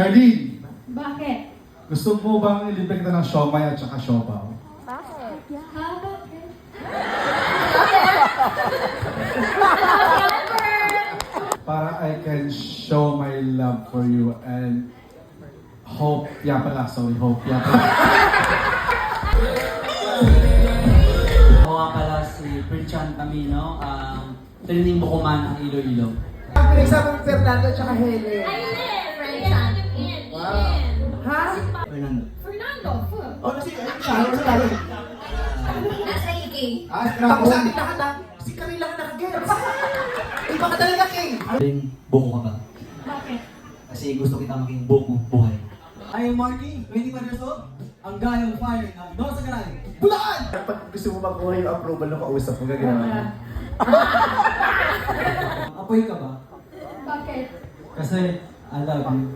Charlene, Bakit? gusto mo bang ilibre kita ng siomay at saka siopaw? Bakit? Bakit? Para I can show my love for you and hope ya pala. Ako nga pala si Pritchan Camino, training bukuman ng Iloilo. Ang pinagsama mo Fernando at saka Helen. Wow. Ha? Fernando. Fernando. O, nasi tayo. Nasa UK. Tapos sa ating lahat ha, si Camila ang nakagets. Iba ka talaga, King. Ring buko ka ba? Bakit? Kasi gusto kita maging buko buhay. I am Marky, 25 years old. Ang gayong fire ng North Sagaray. Bulaan! Pag gusto mo makuha yung approval ng kausap mo, gagawin mo. Apoy ka ba? Bakit? Kasi I love you.